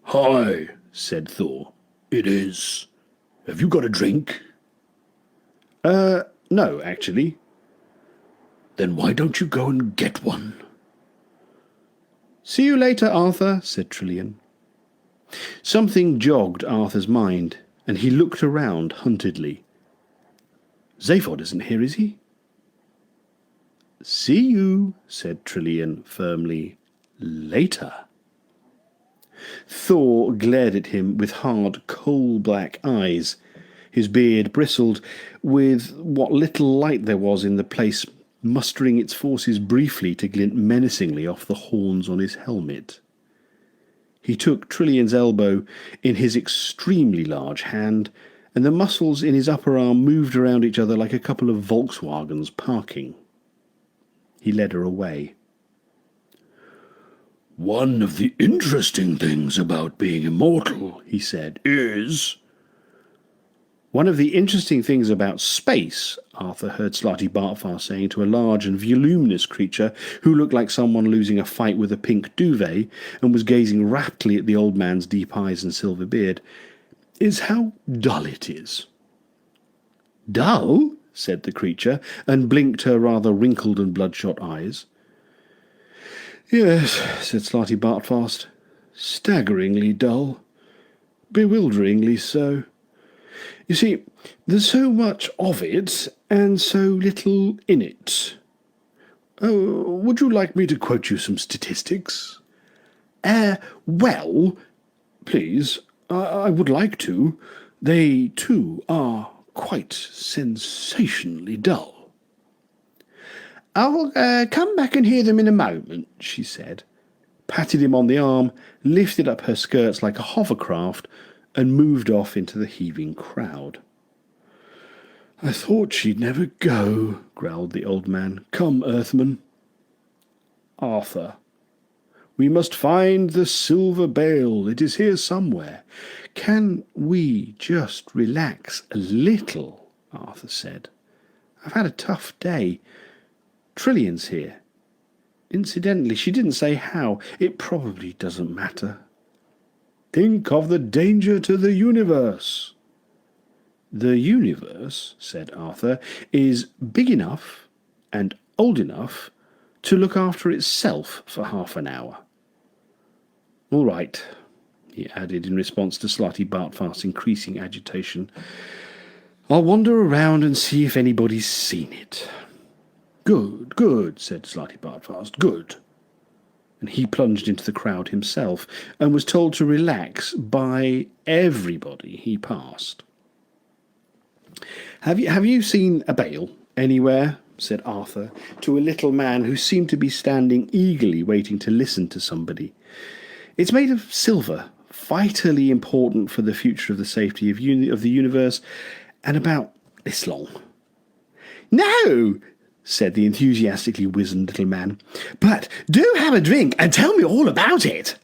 "Hi," said Thor. "It is. Have you got a drink?" No, actually." "Then why don't you go and get one?" "See you later, Arthur," said Trillian. Something jogged Arthur's mind, and he looked around huntedly. "Zaphod isn't here, is he?" "See you," said Trillian firmly. "Later." Thor glared at him with hard, coal-black eyes. His beard bristled, with what little light there was in the place mustering its forces briefly to glint menacingly off the horns on his helmet. He took Trillian's elbow in his extremely large hand, and the muscles in his upper arm moved around each other like a couple of Volkswagens parking. He led her away. "One of the interesting things about being immortal," he said, "is—" "One of the interesting things about space," Arthur heard Slarty Bartfast saying to a large and voluminous creature who looked like someone losing a fight with a pink duvet and was gazing raptly at the old man's deep eyes and silver beard, "is how dull it is." "Dull?" said the creature, and blinked her rather wrinkled and bloodshot eyes. "Yes," said Slarty Bartfast. "Staggeringly dull. Bewilderingly so. You see, there's so much of it and so little in it. Oh, would you like me to quote you some statistics? Well, please, I would like to. They, too, are quite sensationally dull. I'll come back and hear them in a moment, she said, patted him on the arm, lifted up her skirts like a hovercraft, and moved off into the heaving crowd. I thought she'd never go, growled the old man. Come, Earthman. Arthur. We must find the silver bale. It is here somewhere. Can we just relax a little? Arthur said. I've had a tough day. Trillian's here. Incidentally, she didn't say how. It probably doesn't matter. Think of the danger to the universe. The universe, said Arthur, is big enough and old enough to look after itself for half an hour. All right, he added in response to Slarty Bartfast's increasing agitation. I'll wander around and see if anybody's seen it. Good, good, said Slarty Bartfast, good. And he plunged into the crowd himself and was told to relax by everybody he passed. Have you seen a bale anywhere? Said Arthur to a little man who seemed to be standing eagerly waiting to listen to somebody. It's made of silver, vitally important for the future of the safety of the universe, and about this long. No, said the enthusiastically wizened little man, but do have a drink and tell me all about it.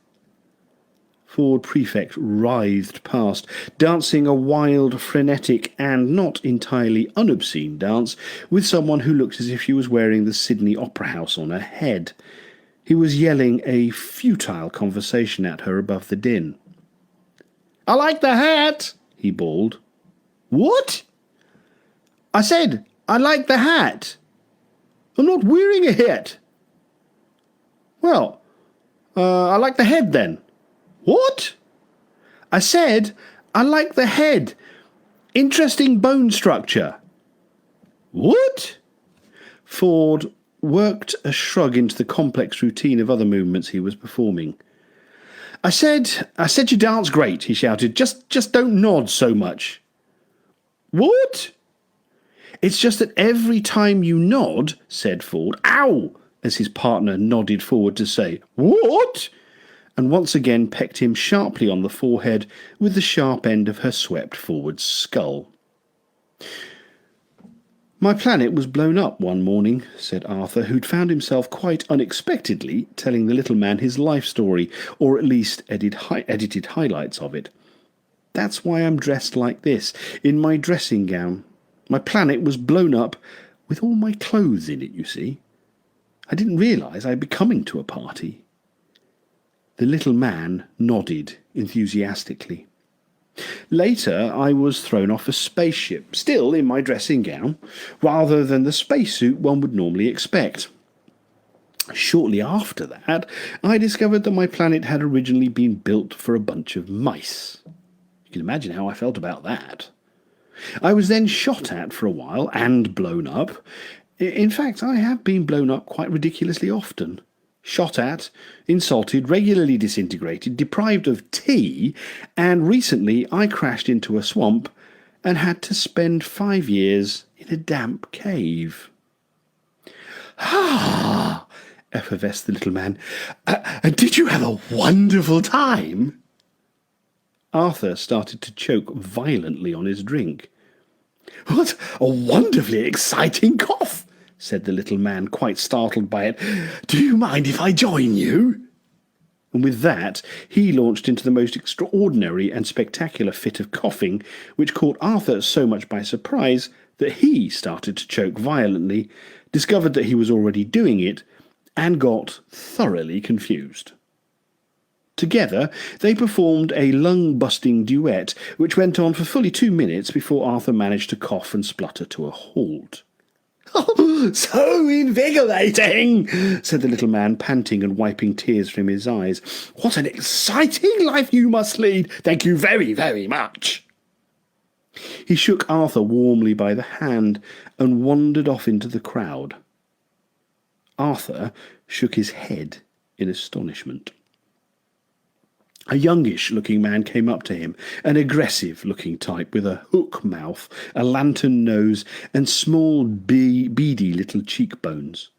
Ford Prefect writhed past, dancing a wild, frenetic, and not entirely unobscene dance with someone who looked as if she was wearing the Sydney Opera House on her head. He was yelling a futile conversation at her above the din. I like the hat, he bawled. What? I said, I like the hat. I'm not wearing a hat. Well, I like the head then. What? I said, I like the head. Interesting bone structure. What? Ford worked a shrug into the complex routine of other movements he was performing. I said you dance great, he shouted. Just don't nod so much. What? It's just that every time you nod, said Ford, ow, as his partner nodded forward to say, what? And once again pecked him sharply on the forehead with the sharp end of her swept forward skull. My planet was blown up one morning, said Arthur, who'd found himself quite unexpectedly telling the little man his life story, or at least edited highlights of it. That's why I'm dressed like this, in my dressing gown. My planet was blown up with all my clothes in it, you see. I didn't realise I'd be coming to a party. The little man nodded enthusiastically. Later, I was thrown off a spaceship, still in my dressing gown, rather than the spacesuit one would normally expect. Shortly after that, I discovered that my planet had originally been built for a bunch of mice. You can imagine how I felt about that. I was then shot at for a while and blown up. In fact, I have been blown up quite ridiculously often. Shot at, insulted, regularly disintegrated, deprived of tea, and recently I crashed into a swamp and had to spend 5 years in a damp cave. Ah, effervesced the little man. Did you have a wonderful time? Arthur started to choke violently on his drink. What a wonderfully exciting cough, said the little man, quite startled by it. Do you mind if I join you? And with that, he launched into the most extraordinary and spectacular fit of coughing, which caught Arthur so much by surprise that he started to choke violently, discovered that he was already doing it, and got thoroughly confused. Together, they performed a lung-busting duet, which went on for fully 2 minutes before Arthur managed to cough and splutter to a halt. Oh, so invigorating, said the little man, panting and wiping tears from his eyes. What an exciting life you must lead. Thank you very, very much. He shook Arthur warmly by the hand and wandered off into the crowd. Arthur shook his head in astonishment. A youngish-looking man came up to him, an aggressive-looking type with a hook mouth, a lantern nose, and small, beady little cheekbones.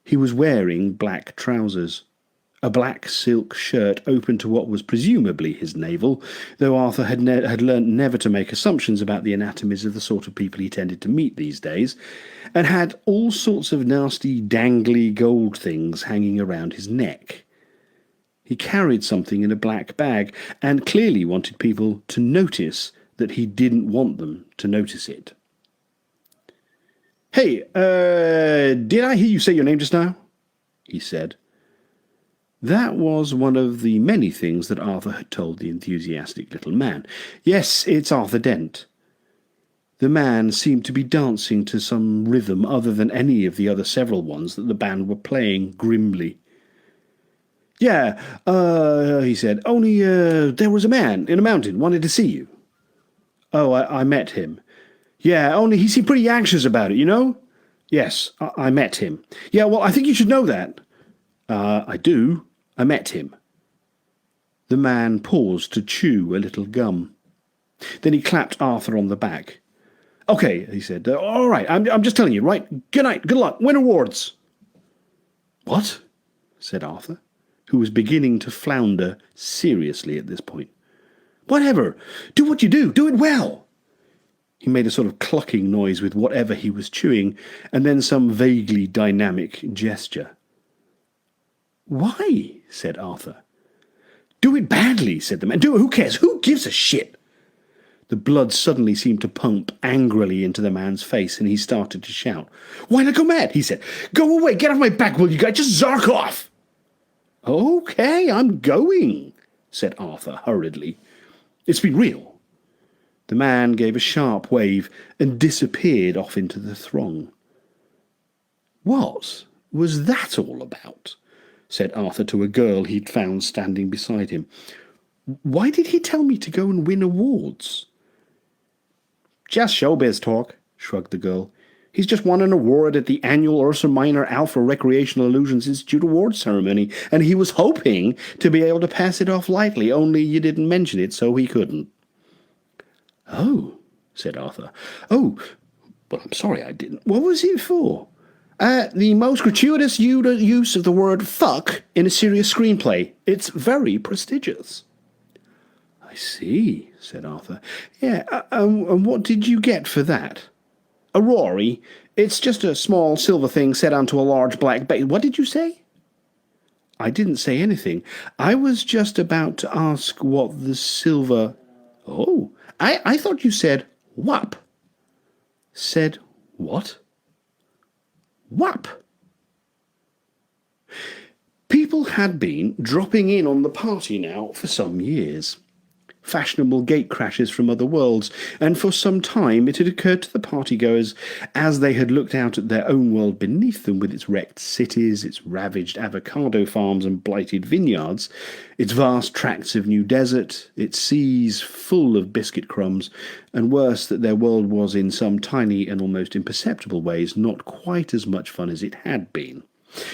He was wearing black trousers, a black silk shirt open to what was presumably his navel, though Arthur had learnt never to make assumptions about the anatomies of the sort of people he tended to meet these days, and had all sorts of nasty, dangly gold things hanging around his neck. He carried something in a black bag, and clearly wanted people to notice that he didn't want them to notice it. "Hey, did I hear you say your name just now?" he said. That was one of the many things that Arthur had told the enthusiastic little man. "Yes, it's Arthur Dent." The man seemed to be dancing to some rhythm other than any of the other several ones that the band were playing grimly. "Yeah, he said, only there was a man in a mountain wanted to see you." "Oh, I met him." "Yeah, only he seemed pretty anxious about it, you know?" "Yes, I met him." "Yeah, well, I think you should know that." "I do. I met him." The man paused to chew a little gum. Then he clapped Arthur on the back. "Okay," he said. "All right, I'm just telling you, right? Good night, good luck, win awards." "What?" said Arthur, who was beginning to flounder seriously at this point. "Whatever. Do what you do it well." He made a sort of clucking noise with whatever he was chewing, and then some vaguely dynamic gesture. "Why?" said Arthur. "Do it badly," said the man. "Do it. Who cares? Who gives a shit?" The blood suddenly seemed to pump angrily into the man's face, and he started to shout. "Why not go mad?" he said. "Go away. Get off my back, will you guys? Just zark off." "Okay, I'm going," said Arthur hurriedly. "It's been real." The man gave a sharp wave and disappeared off into the throng. "What was that all about?" said Arthur to a girl he'd found standing beside him. "Why did he tell me to go and win awards?" "Just showbiz talk," shrugged the girl. "He's just won an award at the annual Ursa Minor Alpha Recreational Illusions Institute Awards ceremony, and he was hoping to be able to pass it off lightly, only you didn't mention it, so he couldn't." "Oh," said Arthur. "Oh, well, I'm sorry I didn't. What was it for?" The most gratuitous use of the word fuck in a serious screenplay. It's very prestigious." "I see," said Arthur. "Yeah, and what did you get for that?" "A Rory. It's just a small silver thing set onto a large black base." "What did you say?" "I didn't say anything. I was just about to ask what the silver—" "Oh, I thought you said whap." "Said what?" "Whap." People had been dropping in on the party now for some years. Fashionable gatecrashers from other worlds, and for some time it had occurred to the partygoers, as they had looked out at their own world beneath them with its wrecked cities, its ravaged avocado farms and blighted vineyards, its vast tracts of new desert, its seas full of biscuit crumbs, and worse, that their world was in some tiny and almost imperceptible ways not quite as much fun as it had been.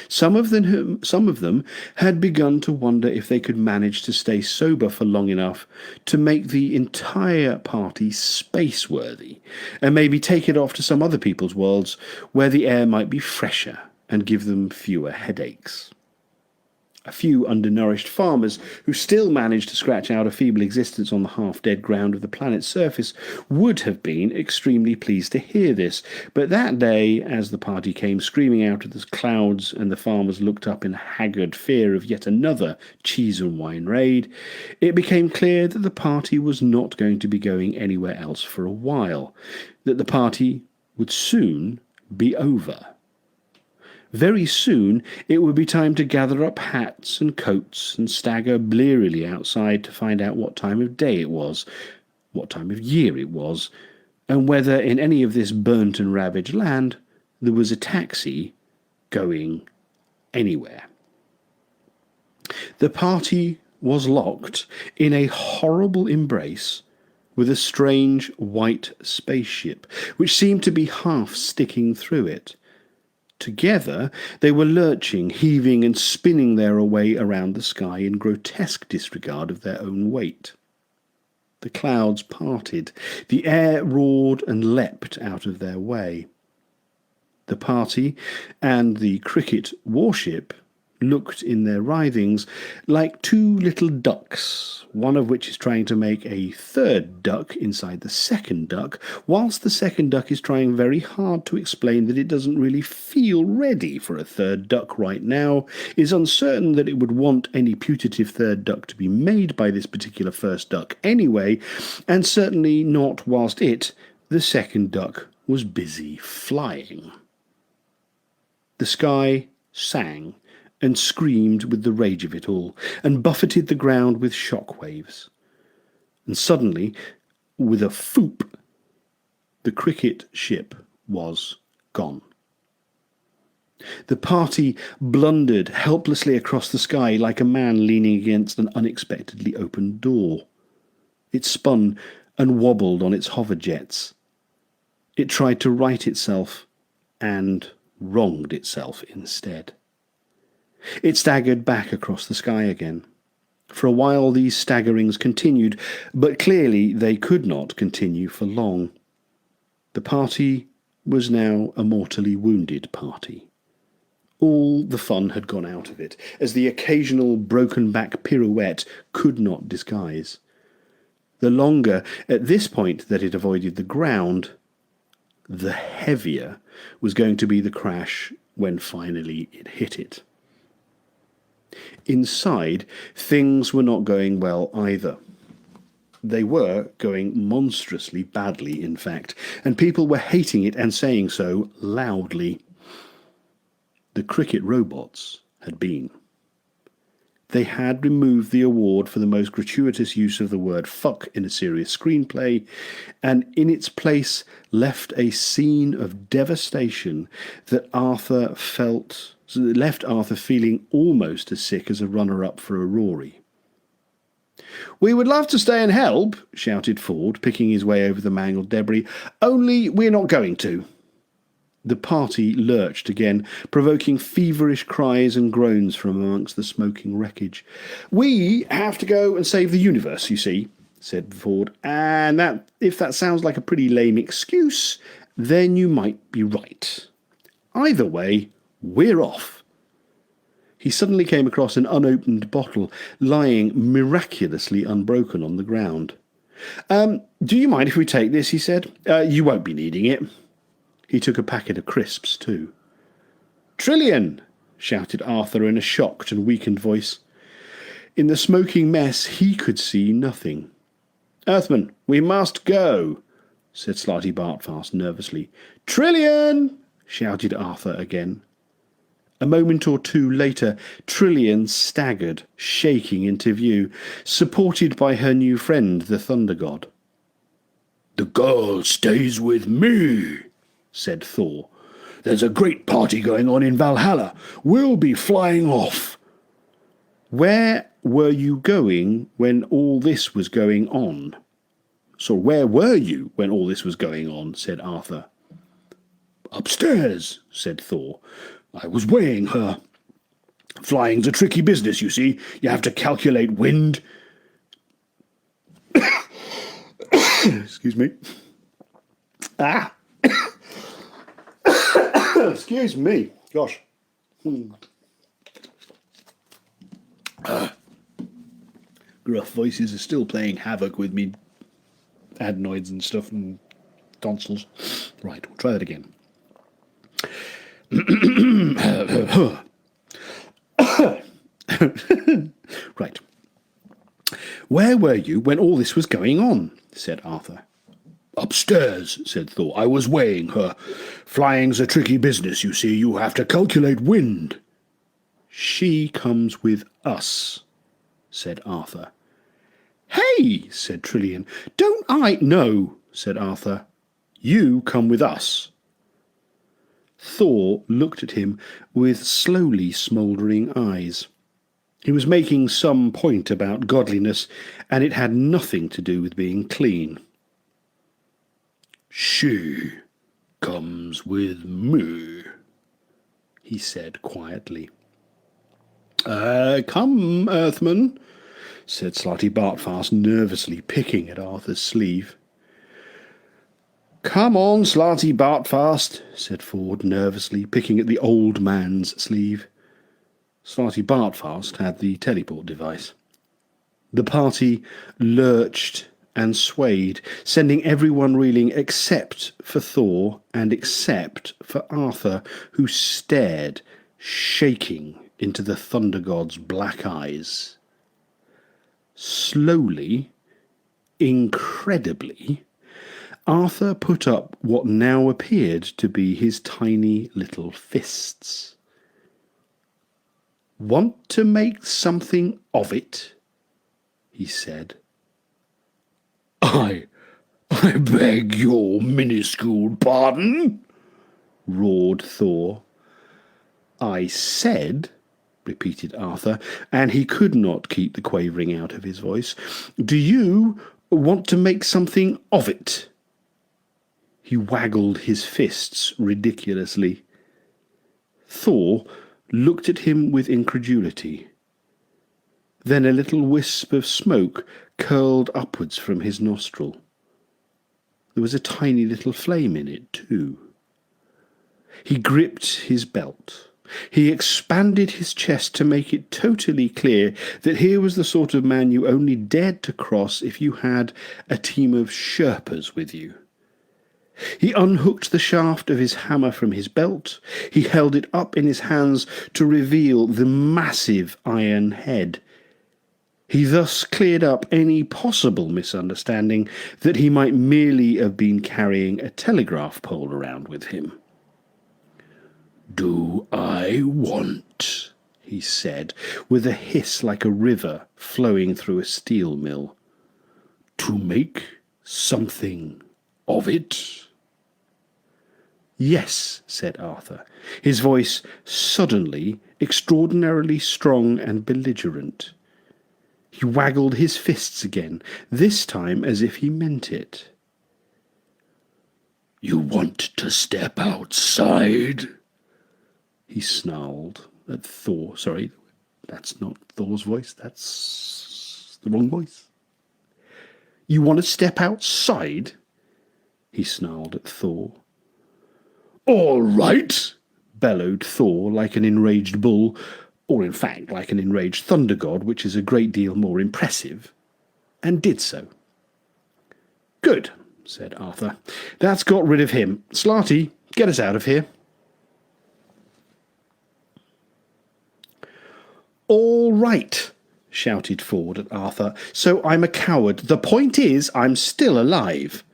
Some of them had begun to wonder if they could manage to stay sober for long enough to make the entire party space-worthy, and maybe take it off to some other people's worlds where the air might be fresher and give them fewer headaches. A few undernourished farmers who still managed to scratch out a feeble existence on the half-dead ground of the planet's surface would have been extremely pleased to hear this, but that day, as the party came screaming out of the clouds and the farmers looked up in haggard fear of yet another cheese and wine raid, it became clear that the party was not going to be going anywhere else for a while, that the party would soon be over. Very soon it would be time to gather up hats and coats and stagger blearily outside to find out what time of day it was, what time of year it was, and whether in any of this burnt and ravaged land there was a taxi going anywhere. The party was locked in a horrible embrace with a strange white spaceship, which seemed to be half sticking through it. Together they were lurching, heaving and spinning their way around the sky in grotesque disregard of their own weight. The clouds parted, the air roared and leapt out of their way. The party and the cricket warship looked in their writhings like two little ducks, one of which is trying to make a third duck inside the second duck, whilst the second duck is trying very hard to explain that it doesn't really feel ready for a third duck right now, is uncertain that it would want any putative third duck to be made by this particular first duck anyway, and certainly not whilst it, the second duck, was busy flying. The sky sang and screamed with the rage of it all, and buffeted the ground with shock waves. And suddenly, with a foop, the cricket ship was gone. The party blundered helplessly across the sky like a man leaning against an unexpectedly opened door. It spun and wobbled on its hover jets. It tried to right itself and wronged itself instead. It staggered back across the sky again. For a while these staggerings continued, but clearly they could not continue for long. The party was now a mortally wounded party. All the fun had gone out of it, as the occasional broken-back pirouette could not disguise. The longer, at this point, that it avoided the ground, the heavier was going to be the crash when finally it hit it. Inside, things were not going well either. They were going monstrously badly, in fact, and people were hating it and saying so loudly. The cricket robots had been. They had removed the award for the most gratuitous use of the word fuck in a serious screenplay, and in its place left a scene of devastation that left Arthur feeling almost as sick as a runner-up for a Rory. "We would love to stay and help," shouted Ford, picking his way over the mangled debris, "only we're not going to." The party lurched again, provoking feverish cries and groans from amongst the smoking wreckage. "We have to go and save the universe, you see," said Ford, "and if that sounds like a pretty lame excuse, then you might be right. Either way, we're off." He suddenly came across an unopened bottle lying miraculously unbroken on the ground. "Do you mind if we take this?" he said. "You won't be needing it." He took a packet of crisps too. "Trillion!" shouted Arthur in a shocked and weakened voice. In the smoking mess he could see nothing. "Earthman, we must go," said Slarty Bartfast nervously. "Trillion!" shouted Arthur again. A moment or two later, Trillion staggered, shaking into view, supported by her new friend, the Thunder God. "The girl stays with me," said Thor. "There's a great party going on in Valhalla. We'll be flying off." "Where were you going when all this was going on?" "So where were you when all this was going on?" said Arthur. "Upstairs," said Thor. "I was weighing her. Flying's a tricky business, you see. You have to calculate wind." Excuse me. Excuse me. Gosh. Gruff voices are still playing havoc with me adenoids and stuff and tonsils. Right, we'll try that again. Right. "Where were you when all this was going on?" said Arthur. "Upstairs," said Thor. "I was weighing her. Flying's a tricky business, you see. You have to calculate wind." "She comes with us," said Arthur. "Hey," said Trillion. "Don't I—" "No," said Arthur. "You come with us." Thor looked at him with slowly smouldering eyes. He was making some point about godliness, and it had nothing to do with being clean. "She comes with me," he said quietly. Come, Earthman," said Slarty Bartfast, nervously picking at Arthur's sleeve. "Come on, Slarty Bartfast," said Ford, nervously picking at the old man's sleeve. Slarty Bartfast had the teleport device. The party lurched and swayed, sending everyone reeling except for Thor and except for Arthur, who stared, shaking, into the Thunder God's black eyes. Slowly, incredibly, Arthur put up what now appeared to be his tiny little fists. "Want to make something of it?" he said. I beg your minuscule pardon," roared Thor. "I said," repeated Arthur, and he could not keep the quavering out of his voice, "do you want to make something of it?" He waggled his fists ridiculously. Thor looked at him with incredulity. Then a little wisp of smoke curled upwards from his nostril. There was a tiny little flame in it, too. He gripped his belt. He expanded his chest to make it totally clear that here was the sort of man you only dared to cross if you had a team of Sherpas with you. He unhooked the shaft of his hammer from his belt. He held it up in his hands to reveal the massive iron head. He thus cleared up any possible misunderstanding that he might merely have been carrying a telegraph pole around with him. "Do I want," he said, with a hiss like a river flowing through a steel mill, "to make something of it?" "Yes," said Arthur, his voice suddenly extraordinarily strong and belligerent. He waggled his fists again, this time as if he meant it. "You want to step outside?" he snarled at Thor. Sorry, that's not Thor's voice. That's the wrong voice. "You want to step outside?" he snarled at Thor. "All right," bellowed Thor like an enraged bull, or in fact like an enraged thunder god, which is a great deal more impressive, and did so. "Good," said Arthur. "That's got rid of him. Slarty, get us out of here." "All right," shouted Ford at Arthur. "So I'm a coward. The point is, I'm still alive."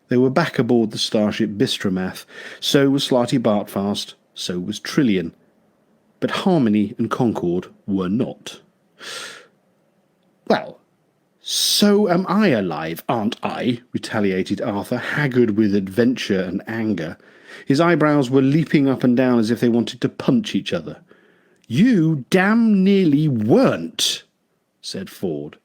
They were back aboard the starship Bistromath. So was Slarty Bartfast. So was Trillian. But Harmony and Concord were not. "Well, so am I alive, aren't I?" retaliated Arthur, haggard with adventure and anger. His eyebrows were leaping up and down as if they wanted to punch each other. "You damn nearly weren't," said Ford.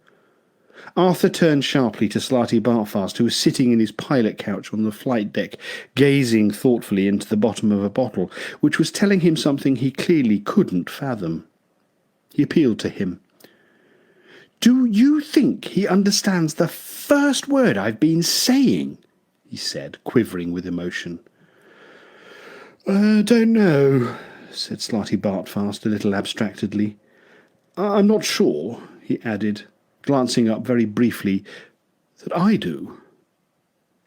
Arthur turned sharply to Slarty Bartfast, who was sitting in his pilot couch on the flight deck, gazing thoughtfully into the bottom of a bottle, which was telling him something he clearly couldn't fathom. He appealed to him. "Do you think he understands the first word I've been saying?" he said, quivering with emotion. "Don't know," said Slarty Bartfast a little abstractedly. "I'm not sure," he added, glancing up very briefly, "that I do."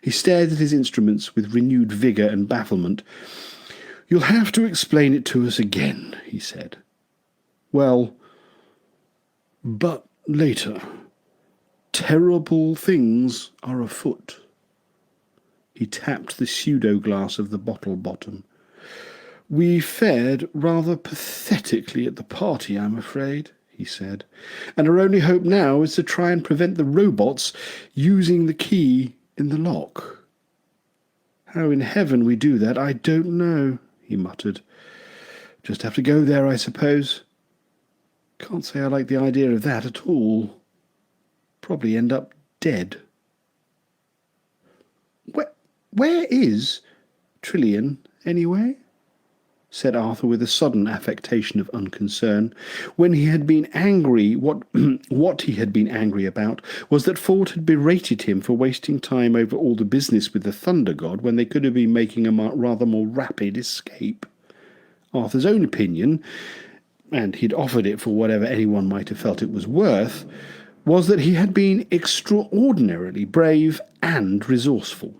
He stared at his instruments with renewed vigour and bafflement. "You'll have to explain it to us again," he said. "Well, but later. Terrible things are afoot." He tapped the pseudo-glass of the bottle bottom. "We fared rather pathetically at the party, I'm afraid," he said, "and our only hope now is to try and prevent the robots using the key in the lock. How in heaven we do that, I don't know," he muttered. "Just have to go there, I suppose." Can't say I like the idea of that at all. Probably end up dead. Where is Trillian, anyway? Said Arthur with a sudden affectation of unconcern. When he had been angry, what he had been angry about was that Ford had berated him for wasting time over all the business with the Thunder God when they could have been making a rather more rapid escape. Arthur's own opinion, and he'd offered it for whatever anyone might have felt it was worth, was that he had been extraordinarily brave and resourceful.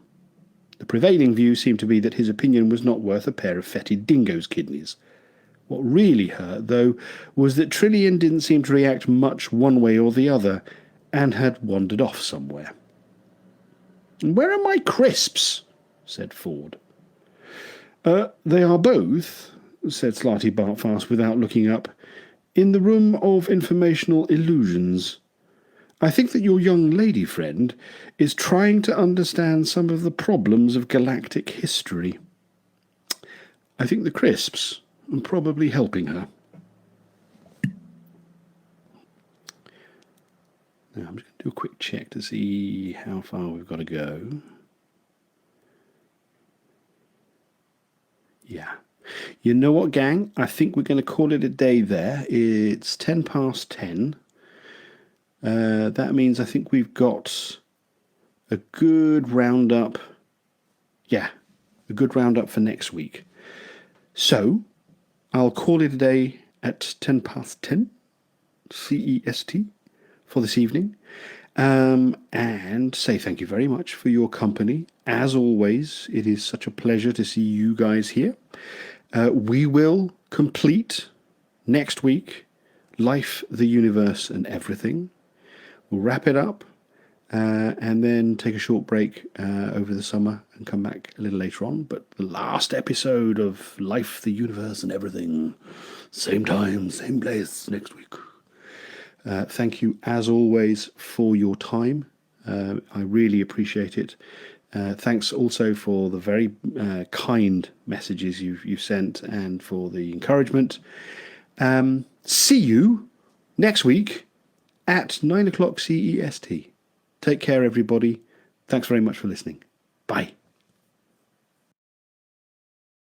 The prevailing view seemed to be that his opinion was not worth a pair of fetid dingo's kidneys. What really hurt, though, was that Trillian didn't seem to react much one way or the other, and had wandered off somewhere. "Where are my crisps?" said Ford. They are both," said Slarty Bartfast without looking up, "in the room of informational illusions. I think that your young lady friend is trying to understand some of the problems of galactic history. I think the crisps are probably helping her." Now I'm just going to do a quick check to see how far we've got to go. Yeah. You know what, gang? I think we're going to call it a day there. It's 10 past 10. That means I think we've got a good roundup. Yeah, a good roundup for next week. So I'll call it a day at 10 past 10 CEST for this evening. And say thank you very much for your company. As always, it is such a pleasure to see you guys here. We will complete next week Life, the Universe, and Everything. We'll wrap it up and then take a short break over the summer and come back a little later on. But the last episode of Life, the Universe, and Everything. Same time, same place next week. Thank you, as always, for your time. I really appreciate it. Thanks also for the very kind messages you've sent and for the encouragement. See you next week at 9 o'clock CEST. Take care, everybody. Thanks very much for listening. Bye.